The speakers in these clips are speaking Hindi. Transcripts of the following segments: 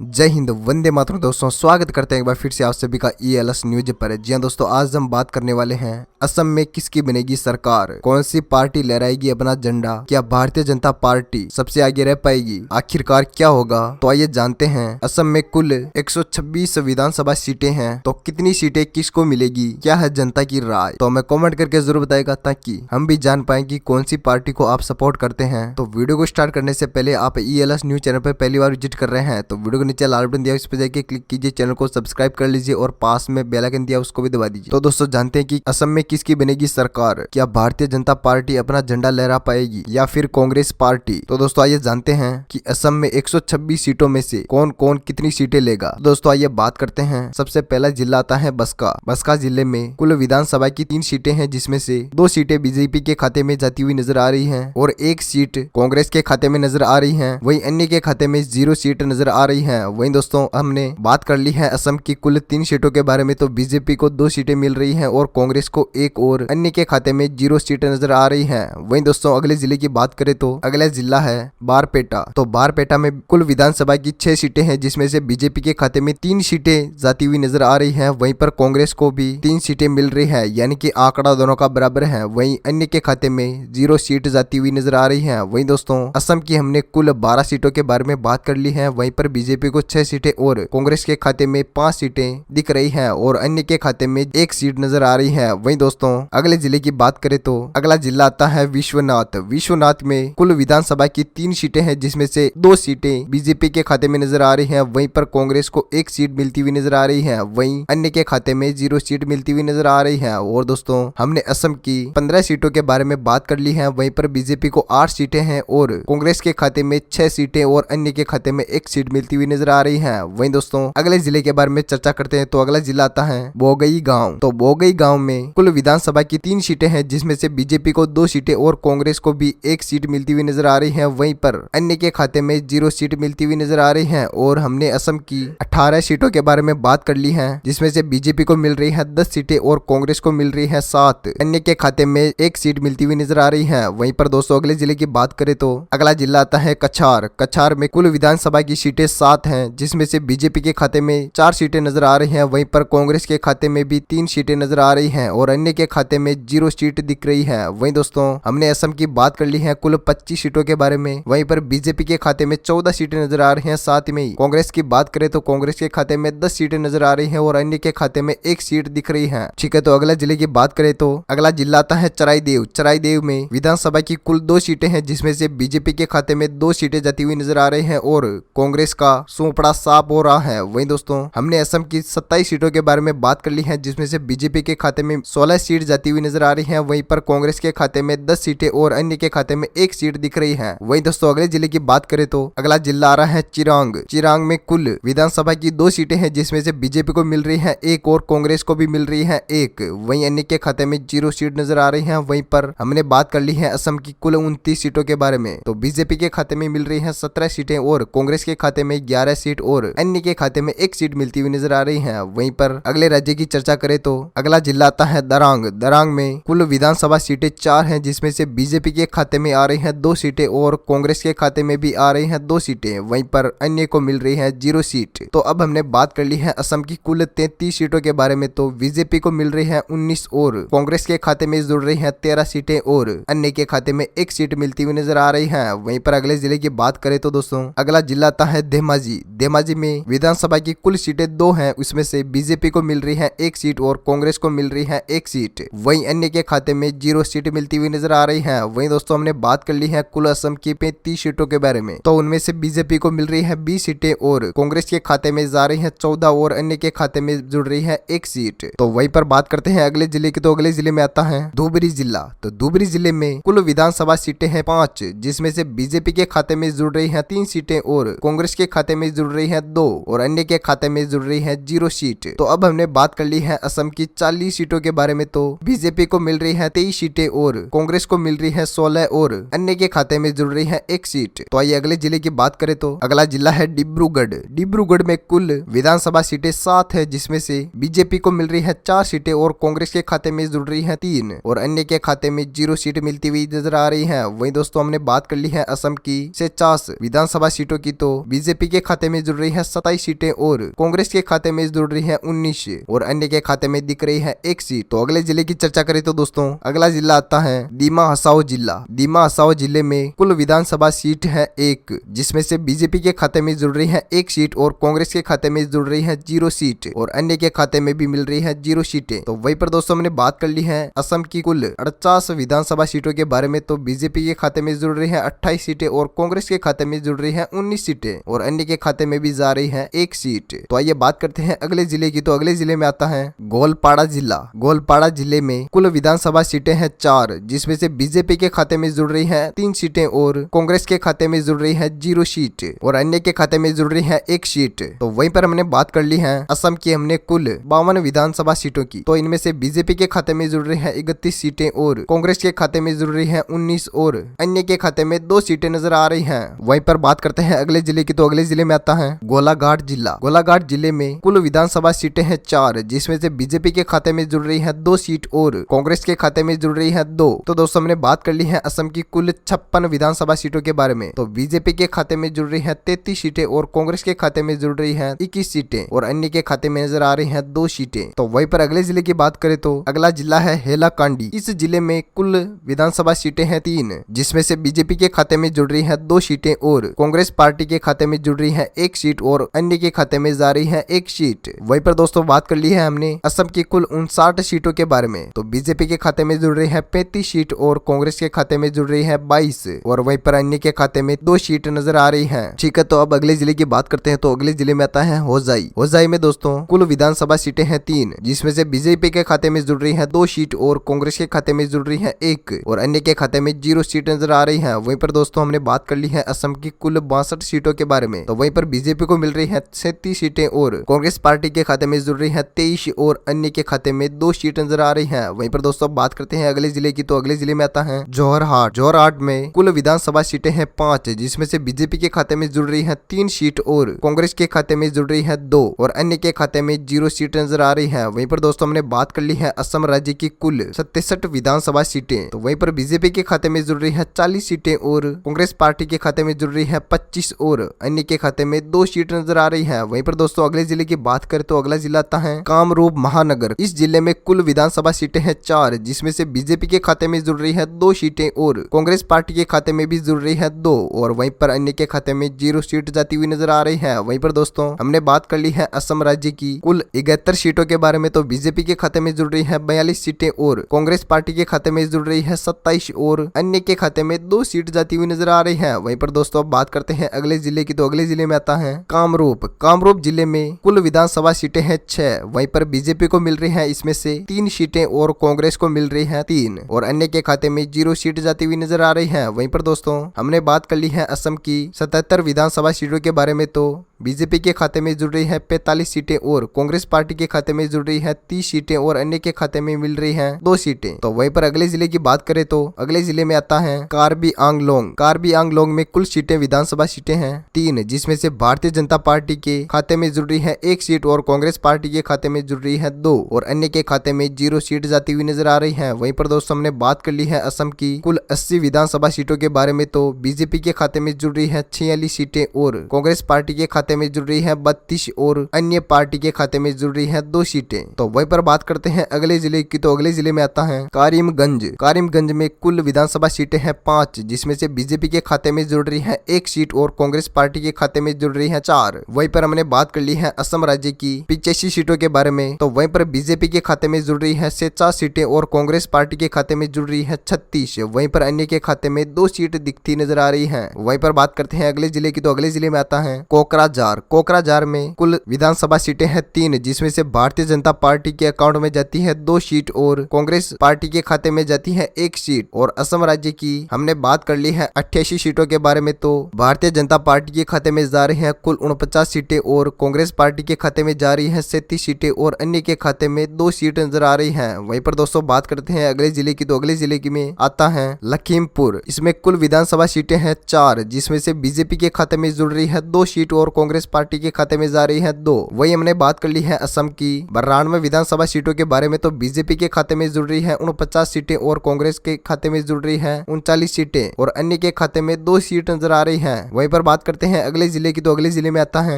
जय हिंद, वंदे मातरम। दोस्तों स्वागत करते हैं एक बार फिर से आप सभी का ELS न्यूज पर। जी हाँ दोस्तों, आज हम बात करने वाले हैं असम में किसकी बनेगी सरकार, कौन सी पार्टी लहराएगी अपना झंडा, क्या भारतीय जनता पार्टी सबसे आगे रह पाएगी, आखिरकार क्या होगा। तो आइए जानते हैं। असम में कुल 126 विधानसभा सीटें हैं, तो कितनी सीटें किसको मिलेगी, क्या है जनता की राय। तो हमें कमेंट करके जरूर बताएगा ताकि हम भी जान पाए कि कौन सी पार्टी को आप सपोर्ट करते हैं। तो वीडियो को स्टार्ट करने से पहले आप ELS न्यूज चैनल पर पहली बार विजिट कर रहे हैं तो वीडियो को नीचे लाल बटन दिया, इस पर जाके क्लिक कीजिए, चैनल को सब्सक्राइब कर लीजिए और पास में बेल आइकन दिया उसको भी दबा दीजिए। तो दोस्तों जानते हैं कि असम में किसकी बनेगी सरकार, क्या भारतीय जनता पार्टी अपना झंडा लहरा पाएगी या फिर कांग्रेस पार्टी। तो दोस्तों आइए जानते हैं कि असम में 126 सीटों में से कौन कौन कितनी सीटें लेगा। दोस्तों आइए बात करते हैं। सबसे पहला जिला आता है बसका। बसका जिले में कुल विधानसभा की 3 सीटें हैं, जिसमें से 2 सीटें बीजेपी के खाते में जाती हुई नजर आ रही है और 1 सीट कांग्रेस के खाते में नजर आ रही है। वहीं अन्य के खाते में 0 सीट नजर आ रही है। वहीं दोस्तों हमने बात कर ली है असम की कुल 3 सीटों के बारे में, तो बीजेपी को 2 सीटें मिल रही हैं और कांग्रेस को 1 और अन्य के खाते में 0 सीटें नजर आ रही हैं। वहीं दोस्तों अगले जिले की बात करें तो अगला जिला है बारपेटा। तो बारपेटा में कुल विधानसभा की 6 सीटें हैं, जिसमें से बीजेपी के खाते में 3 सीटें जाती हुई नजर आ रही है। वहीं पर कांग्रेस को भी 3 सीटें मिल रही है, यानी कि आंकड़ा दोनों का बराबर है। वहीं अन्य के खाते में 0 सीट जाती हुई नजर आ रही है। वहीं दोस्तों असम की हमने कुल 12 सीटों के बारे में बात कर ली है। वहीं पर बीजेपी को 6 सीटें और कांग्रेस के खाते में 5 सीटें दिख रही हैं और अन्य के खाते में 1 सीट नजर आ रही है। वहीं दोस्तों अगले जिले की बात करें तो अगला जिला आता है विश्वनाथ। विश्वनाथ में कुल विधानसभा की 3 सीटें हैं, जिसमें से 2 सीटें बीजेपी के खाते में नजर आ रही हैं। वहीं पर कांग्रेस को 1 सीट मिलती हुई नजर आ रही है। वहीं अन्य के खाते में 0 सीट मिलती हुई नजर आ रही है। और दोस्तों हमने असम की 15 सीटों के बारे में बात कर ली है। वहीं पर बीजेपी को 8 सीटें हैं और कांग्रेस के खाते में 6 सीटें और अन्य के खाते में 1 सीट मिलती हुई नजर आ रही है। वहीं दोस्तों अगले जिले के बारे में चर्चा करते हैं तो अगला जिला आता है बोगई गांव। तो बोगई गांव में कुल विधानसभा की 3 सीटें हैं, जिसमें से बीजेपी को 2 सीटें और कांग्रेस को भी 1 सीट मिलती हुई नजर आ रही है। वहीं पर अन्य के खाते में 0 सीट मिलती हुई नजर आ रही है। और हमने असम की 18 सीटों के बारे में बात कर ली है, जिसमें से बीजेपी को मिल रही है 10 सीटें और कांग्रेस को मिल रही है 7। अन्य के खाते में 1 सीट मिलती हुई नजर आ रही है। वहीं पर दोस्तों अगले जिले की बात करें तो अगला जिला आता है कछार। कछार में कुल विधानसभा की सीटें 7 हैं, जिसमें से बीजेपी के खाते में 4 सीटें नजर आ रही हैं। वहीं पर कांग्रेस के खाते में भी 3 सीटें नजर आ रही हैं और अन्य के खाते में 0 सीट दिख रही है। वहीं दोस्तों हमने असम की बात कर ली है कुल 25 सीटों के बारे में। वहीं पर बीजेपी के खाते में 14 सीटें नजर आ रही हैं। साथ में ही कांग्रेस की बात करें तो कांग्रेस के खाते में 10 सीटें नजर आ रही है और अन्य के खाते में 1 सीट दिख रही है। ठीक है, तो अगला जिले की बात करें तो अगला जिला आता है चराईदेव। चराईदेव में विधानसभा की कुल 2 सीटें हैं, जिसमें से बीजेपी के खाते में 2 सीटें जाती हुई नजर आ रही है और कांग्रेस का सोपड़ा साफ हो रहा है। वहीं दोस्तों हमने असम की 27 सीटों के बारे में बात कर ली है, जिसमें से बीजेपी के खाते में 16 सीट जाती हुई नजर आ रही है। वहीं पर कांग्रेस के खाते में 10 सीटें और अन्य के खाते में 1 सीट दिख रही है। वहीं दोस्तों अगले जिले की बात करें तो अगला जिला आ रहा है चिरांग। चिरांग में कुल विधानसभा की 2 सीटें हैं, जिसमें से बीजेपी को मिल रही है 1 और कांग्रेस को भी मिल रही है 1। वहीं अन्य के खाते में 0 सीट नजर आ रही है। वहीं पर हमने बात कर ली है असम की कुल 29 सीटों के बारे में, तो बीजेपी के खाते में मिल रही है 17 सीटें और कांग्रेस के खाते में 11 सीट और अन्य के खाते में 1 सीट मिलती हुई नजर आ रही है। वहीं पर अगले राज्य की चर्चा करें तो अगला जिला आता है दरांग। दरांग में कुल विधानसभा सीटें 4 हैं, जिसमें से बीजेपी के खाते में आ रही है 2 सीटें और कांग्रेस के खाते में भी आ रही है 2 सीटें। वहीं पर अन्य को मिल रही है 0 सीट। तो अब हमने बात कर ली है असम की कुल 33 सीटों के बारे में, तो बीजेपी को मिल रही है 19 और कांग्रेस के खाते में जुड़ रही है 13 सीटें और अन्य के खाते में 1 सीट मिलती हुई नजर आ रही है। वहीं पर अगले जिले की बात करें तो दोस्तों अगला जिला आता है धेमाजी। धेमाजी में विधानसभा की कुल सीटें 2 हैं, उसमें से बीजेपी को मिल रही है 1 सीट और कांग्रेस को मिल रही है 1 सीट। वहीं अन्य के खाते में 0 सीट मिलती हुई नजर आ रही है। वहीं दोस्तों हमने बात कर ली है कुल असम की 35 सीटों के बारे में, तो उनमें से बीजेपी को मिल रही है 20 सीटें और कांग्रेस के खाते में जा रही है 14 और अन्य के खाते में जुड़ रही है 1 सीट। तो वहीं पर बात करते हैं अगले जिले की, तो अगले जिले में आता है धुबरी जिला। तो धुबरी जिले में कुल विधानसभा सीटें हैं 5, जिसमें से बीजेपी के खाते में जुड़ रही है 3 सीटें और कांग्रेस के खाते में जुड़ रही है 2 और अन्य के खाते में जुड़ रही है 0 सीट। तो अब हमने बात कर ली है असम की 40 सीटों के बारे में, तो बीजेपी को मिल रही है 23 सीटें और कांग्रेस को मिल रही है 16 और अन्य के खाते में जुड़ रही है 1 सीट। तो आइए अगले जिले की बात करें तो अगला जिला है डिब्रूगढ़। डिब्रूगढ़ में कुल विधानसभा सीटें 7 है, जिसमें से बीजेपी को मिल रही है 4 सीटें और कांग्रेस के खाते में जुड़ रही है 3 और अन्य के खाते में 0 सीट मिलती हुई नजर आ रही है। वहीं दोस्तों हमने बात कर ली है असम की 50 विधानसभा सीटों की, तो बीजेपी के खाते में जुड़ रही है 27 सीटें और कांग्रेस के खाते में जुड़ रही है 19 और अन्य के खाते में दिख रही है 1 सीट। तो अगले जिले की चर्चा करें तो दोस्तों अगला जिला आता है दीमा हसाओ जिला। दीमा हसाओ जिले में कुल विधानसभा सीट है 1, जिसमें से बीजेपी के खाते में जुड़ रही है 1 सीट और कांग्रेस के खाते में जुड़ रही है 0 सीट और अन्य के खाते में भी मिल रही है 0 सीटें। तो वहीं पर दोस्तों हमने बात कर ली है असम की कुल 48 विधानसभा सीटों के बारे में। तो बीजेपी के खाते में जुड़ रही है 28 सीटें और कांग्रेस के खाते में जुड़ रही है 19 सीटें और अन्य के खाते में भी जा रही है 1 सीट। तो आइए बात करते हैं अगले जिले की। तो अगले जिले में आता है गोलपाड़ा जिला। गोलपाड़ा जिले में कुल विधानसभा सीटें हैं 4, जिसमें से बीजेपी के खाते में जुड़ रही है 3 सीटें और कांग्रेस के खाते में जुड़ रही है 0 सीट और अन्य के खाते में जुड़ रही है 1 सीट। तो वहीं पर हमने बात कर ली है असम की हमने कुल 52 विधानसभा सीटों की। तो इनमें से बीजेपी के खाते में जुड़ रही है 31 सीटें और कांग्रेस के खाते में जुड़ रही है 19 और अन्य के खाते में 2 सीटें नजर आ रही हैं। वहीं पर बात करते हैं अगले जिले की। तो अगले जिले में आता है गोलाघाट जिला। गोलाघाट जिले में कुल विधानसभा सीटें हैं 4, जिसमें से बीजेपी के खाते में जुड़ रही है 2 सीट और कांग्रेस के खाते में जुड़ रही है 2। तो दोस्तों हमने बात कर ली है असम की कुल 56 विधानसभा सीटों के बारे में। तो बीजेपी के खाते में जुड़ रही है 33 सीटें और कांग्रेस के खाते में जुड़ रही है 21 सीटें और अन्य के खाते में नजर आ रही है 2 सीटें। तो वहीं पर अगले जिले की बात करें तो अगला जिला है हैलाकांडी। इस जिले में कुल विधानसभा सीटें हैं 3, जिसमें से बीजेपी के खाते में जुड़ रही है 2 सीटें और कांग्रेस पार्टी के खाते में जुड़ रही है 1 सीट और अन्य के खाते में जा रही है 1 सीट। वहीं पर दोस्तों बात कर ली है हमने असम की कुल 59 सीटों के बारे में। तो बीजेपी के खाते में जुड़ रही है 35 सीट और कांग्रेस के खाते में जुड़ रही है 22 और वहीं पर अन्य के खाते में 2 सीट नजर आ रही है। ठीक है, तो अब अगले जिले की बात करते हैं। तो अगले जिले में आता है होजाई। होजाई में दोस्तों कुल विधानसभा सीटें हैं 3, जिसमें से बीजेपी के खाते में जुड़ रही है 2 सीट और कांग्रेस के खाते में जुड़ रही है 1 और अन्य के खाते में 0 सीट नजर आ रही है। वहीं पर दोस्तों हमने बात कर ली है असम की कुल 62 सीटों के बारे में। तो वहीं पर बीजेपी को मिल रही है 37 सीटें और कांग्रेस पार्टी के खाते में जुड़ रही है 23 और अन्य के खाते में 2 सीट नजर आ रही है। वहीं पर दोस्तों बात करते हैं अगले जिले की। तो अगले जिले में आता है जोरहाट। जोरहाट में कुल विधानसभा सीटें हैं 5, जिसमें से बीजेपी के खाते में जुड़ रही है 3 सीट और कांग्रेस के खाते में जुड़ रही है 2 और अन्य के खाते में 0 सीट नजर आ रही है। वहीं पर दोस्तों हमने बात कर ली है असम राज्य की कुल 67 विधानसभा सीटें। तो वहीं पर बीजेपी के खाते में जुड़ रही है 40 सीटें और कांग्रेस पार्टी के खाते में जुड़ रही है 25 और अन्य के खाते में 2 सीट नजर आ रही है। वहीं पर दोस्तों अगले जिले की बात करें तो अगला जिला आता है कामरूप महानगर। इस जिले में कुल विधानसभा सीटें हैं 4, जिसमें से बीजेपी के खाते में जुड़ रही है 2 सीटें और कांग्रेस पार्टी के खाते में भी जुड़ रही है 2 और वहीं पर अन्य के खाते में 0 सीट जाती हुई नजर आ रही है। वहीं पर दोस्तों हमने बात कर ली है असम राज्य की कुल 71 सीटों के बारे में। तो बीजेपी के खाते में जुड़ रही है 42 सीटें और कांग्रेस पार्टी के खाते में जुड़ रही है 27 और अन्य के खाते में 2 सीट जाती हुई नजर आ रही है। वहीं पर दोस्तों अब बात करते हैं अगले जिले की। तो अगले जिले में आता है कामरूप। कामरूप जिले में कुल विधानसभा सीटें हैं 6, वहीं पर बीजेपी को मिल रही है इसमें से 3 सीटें और कांग्रेस को मिल रही है 3 और अन्य के खाते में 0 सीट जाती हुई नजर आ रही है। वहीं पर दोस्तों हमने बात कर ली है असम की 77 विधानसभा सीटों के बारे में। तो बीजेपी के खाते में जुड़ रही है 45 सीटें और कांग्रेस पार्टी के खाते में जुड़ रही है 30 सीटें और अन्य के खाते में मिल रही है 2 सीटें। तो वहीं पर अगले जिले की बात करें तो अगले जिले में आता है कार्बी आंगलोंग। कार्बी आंगलोंग में कुल सीटें विधानसभा सीटें हैं 3, जिसमें से भारतीय जनता पार्टी के खाते में जुड़ रही है 1 सीट और कांग्रेस पार्टी के खाते में जुड़ रही है 2 और अन्य के खाते में 0 सीट जाती हुई नजर आ रही है। वहीं पर दोस्तों हमने बात कर ली है असम की कुल 80 विधानसभा सीटों के बारे में। तो बीजेपी के खाते में जुड़ रही है 46 सीटें और कांग्रेस पार्टी के खाते में जुड़ रही है 32 और अन्य पार्टी के खाते में जुड़ रही है 2 सीटें। तो वहीं पर बात करते हैं अगले जिले की। तो अगले जिले में आता है कारिमगंज। कारिमगंज में कुल विधानसभा सीटें हैं 5, जिसमें से बीजेपी के खाते में जुड़ रही है 1 सीट और कांग्रेस पार्टी के खाते में जुड़ रही है 4। वहीं पर हमने बात कर ली है असम राज्य की 85 सीटों के बारे में। तो वहीं पर बीजेपी के खाते में जुड़ रही है 47 सीटें और कांग्रेस पार्टी के खाते में जुड़ रही है 36। वहीं पर अन्य के खाते में 2 सीट दिखती नजर आ रही है। वहीं पर बात करते हैं अगले जिले की। तो अगले जिले में आता है कोकराझार। कोकराझार में कुल विधानसभा सीटें हैं 3, जिसमें से भारतीय जनता पार्टी के अकाउंट में जाती है 2 सीट और कांग्रेस पार्टी के खाते में जाती है 1 सीट। और असम राज्य की हमने बात कर ली है 88 सीटों के बारे में। तो भारतीय जनता पार्टी के खाते में जा रही है कुल 49 सीटें और कांग्रेस पार्टी के खाते में जा रही है 37 सीटें और अन्य के खाते में 2 सीट नजर आ रही है। वहीं पर दोस्तों बात करते हैं अगले जिले की। तो अगले जिले की में आता है लखीमपुर। इसमें कुल विधानसभा सीटें हैं 4, जिसमें से बीजेपी के खाते में जुड़ रही है 2 सीट और कांग्रेस पार्टी के खाते में जा रही है 2। वही हमने बात कर ली है असम की 92 विधानसभा सीटों के बारे में, तो बीजेपी के खाते में जुड़ रही है 49 सीटें और कांग्रेस के खाते में जुड़ रही है 39 सीटें और अन्य के खाते में 2 सीट नजर आ रही है। वहीं पर बात करते हैं अगले जिले की, तो अगले जिले में आता है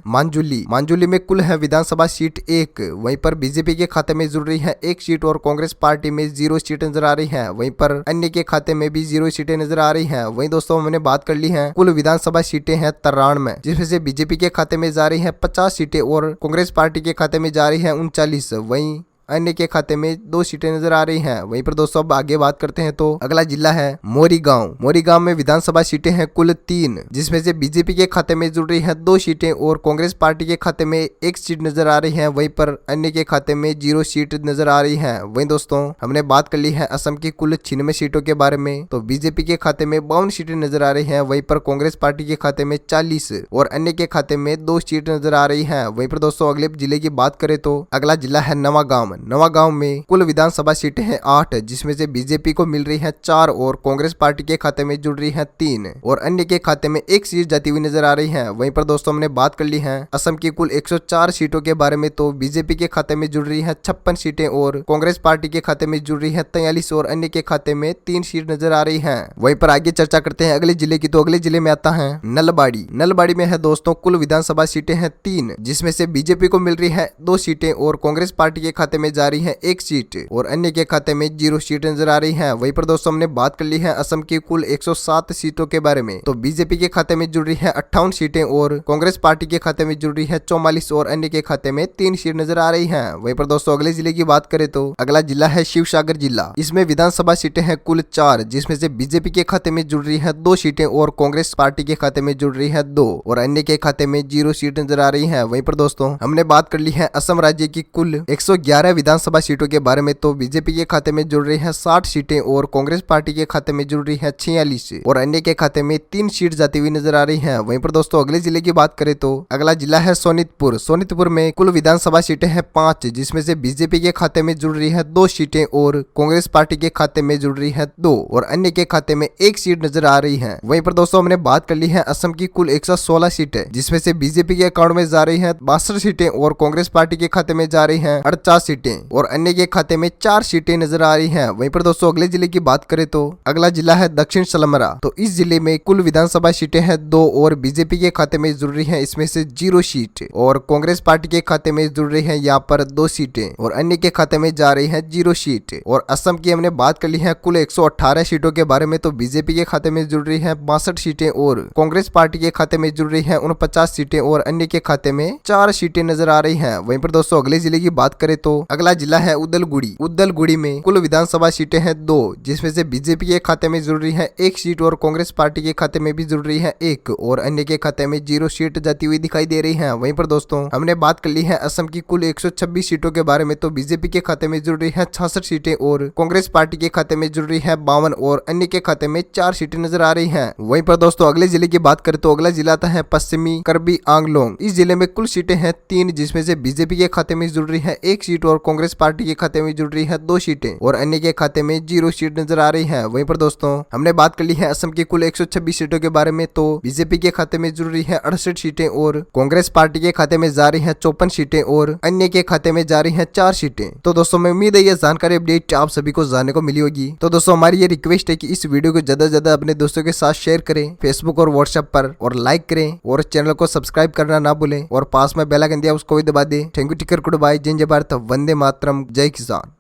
मांजुली में कुल है विधानसभा सीट 1। वहीं पर बीजेपी के खाते में जुड़ रही है 1 सीट और कांग्रेस पार्टी में 0 सीट नजर आ रही है। वहीं पर अन्य के खाते में भी 0 सीटें नजर आ रही है। वहीं दोस्तों हमने बात कर ली है कुल विधानसभा सीटें हैं 93, जिसमें से बीजेपी के खाते में जा रही है 50 सीटें और कांग्रेस पार्टी के खाते में जा रही है 39। वहीं अन्य के खाते में 2 सीटें नजर आ रही हैं। वहीं पर दोस्तों अब आगे बात करते हैं, तो अगला जिला है मोरीगांव में विधानसभा सीटें हैं कुल 3, जिसमें से बीजेपी के खाते में जुड़ रही है 2 सीटें और कांग्रेस पार्टी के खाते में 1 सीट नजर आ रही है। वहीं पर अन्य के खाते में 0 सीट नजर आ रही है। वहीं दोस्तों हमने बात कर ली है असम की कुल 96 सीटों के बारे में, तो बीजेपी के खाते में 52 सीटें नजर आ रही है। वहीं पर कांग्रेस पार्टी के खाते में 40 और अन्य के खाते में 2 सीट नजर आ रही है। वहीं पर दोस्तों अगले जिले की बात करें तो अगला जिला है नवागांव में कुल विधानसभा सीटें हैं 8, जिसमें से बीजेपी को मिल रही है 4 और कांग्रेस पार्टी के खाते में जुड़ रही है 3 और अन्य के खाते में 1 सीट जाती हुई नजर आ रही है। वहीं पर दोस्तों हमने बात कर ली है असम की कुल 104 सीटों के बारे में, तो बीजेपी के खाते में जुड़ रही है 56 सीटें और कांग्रेस पार्टी के खाते में जुड़ रही है 43 और अन्य के खाते में 3 सीट नजर आ रही है। वहीं पर आगे चर्चा करते हैं अगले जिले की, तो अगले जिले में आता है नलबाड़ी में है दोस्तों कुल विधानसभा सीटें हैं 3, जिसमें से बीजेपी को मिल रही है 2 सीटें और कांग्रेस पार्टी के खाते में जा रही है 1 सीट और अन्य के खाते में 0 सीट नजर आ रही है। वहीं पर दोस्तों हमने बात कर ली है असम की कुल 107 सीटों के बारे में, तो बीजेपी के खाते में जुड़ रही है 58 सीटें और कांग्रेस पार्टी के खाते में जुड़ रही है 44 और अन्य के खाते में 3 सीट नजर आ रही है। वहीं पर दोस्तों अगले जिले की बात करें तो अगला जिला है शिवसागर जिला। इसमें विधानसभा सीटें हैं कुल 4, जिसमें से बीजेपी के खाते में जुड़ रही है 2 सीटें और कांग्रेस पार्टी के खाते में जुड़ रही है 2 और अन्य के खाते में 0 सीट नजर आ रही है। वहीं पर दोस्तों हमने बात कर ली है असम राज्य की कुल 111 विधानसभा सीटों के बारे में, तो बीजेपी के खाते में जुड़ रही है 60 सीटें और कांग्रेस पार्टी के खाते में जुड़ रही है 46 और अन्य के खाते में 3 सीट जाती हुई नजर आ रही है। वहीं पर दोस्तों अगले जिले की बात करें तो अगला जिला है सोनितपुर में कुल विधानसभा सीटें हैं 5, जिसमें से बीजेपी के खाते में जुड़ रही है 2 सीटें और कांग्रेस पार्टी के खाते में जुड़ रही है 2 और अन्य के खाते में 1 सीट नजर आ रही है। वहीं पर दोस्तों हमने बात कर ली है असम की कुल 116 सीटें, जिसमें से बीजेपी के अकाउंट में जा रही है 62 सीटें और कांग्रेस पार्टी के खाते में जा रही है 48 सीटें और अन्य के खाते में 4 सीटें नजर आ रही है। वहीं पर दोस्तों अगले जिले की बात करें तो अगला जिला है दक्षिण सलमरा। तो इस जिले में कुल विधानसभा सीटें हैं 2 और बीजेपी के खाते में जुड़ रही है इसमें से 0 सीट और कांग्रेस पार्टी के खाते में जुड़ रही है यहाँ पर 2 सीटें और अन्य के खाते में जा रही है 0 सीट। और असम की हमने बात कर ली है कुल 118 सीटों के बारे में, तो बीजेपी के खाते में जुड़ रही है 62 सीटें और कांग्रेस पार्टी के खाते में जुड़ रही है 49 सीटें और अन्य के खाते में 4 सीटें नजर आ रही है। वहीं पर दोस्तों अगले जिले की बात करें तो अगला जिला है उदलगुड़ी में कुल विधानसभा सीटें हैं 2, जिसमें से बीजेपी के खाते में जुड़ रही है 1 सीट और कांग्रेस पार्टी के खाते में भी जुड़ रही है 1 और अन्य के खाते में 0 सीट जाती हुई दिखाई दे रही है। वहीं पर दोस्तों हमने बात कर ली है असम की कुल 126 सीटों के बारे में, तो बीजेपी के खाते में जुड़ रही है 66 सीटें और कांग्रेस पार्टी के खाते में जुड़ रही है 52 और अन्य के खाते में 4 सीटें नजर आ रही है। वहीं पर दोस्तों अगले जिले की बात करें तो अगला जिला आता है पश्चिमी कार्बी आंगलोंग। इस जिले में कुल सीटें हैं 3, जिसमें से बीजेपी के खाते में जुड़ रही है 1 सीट और कांग्रेस पार्टी के खाते में जुड़ रही है 2 सीटें और अन्य के खाते में 0 सीट नजर आ रही है। वहीं पर दोस्तों हमने बात कर ली है असम की कुल 126 सीटों के बारे में, तो बीजेपी के खाते में जुड़ रही है 68 सीटें और कांग्रेस पार्टी के खाते में जा रही है 54 सीटें और अन्य के खाते में जा रही है 4 सीटें। तो दोस्तों मैं उम्मीद है ये जानकारी अपडेट आप सभी को जानने को मिली होगी। तो दोस्तों हमारी ये रिक्वेस्ट है कि इस वीडियो को ज्यादा से ज्यादा अपने दोस्तों के साथ शेयर करें फेसबुक और व्हाट्सएप पर और लाइक करें और चैनल को सब्सक्राइब करना ना भूलें और पास में बेल आइकन दिया उसको भी दबा दें। Thank you, take care, good bye, जय भारत, वंदे मातरम, जय किसान।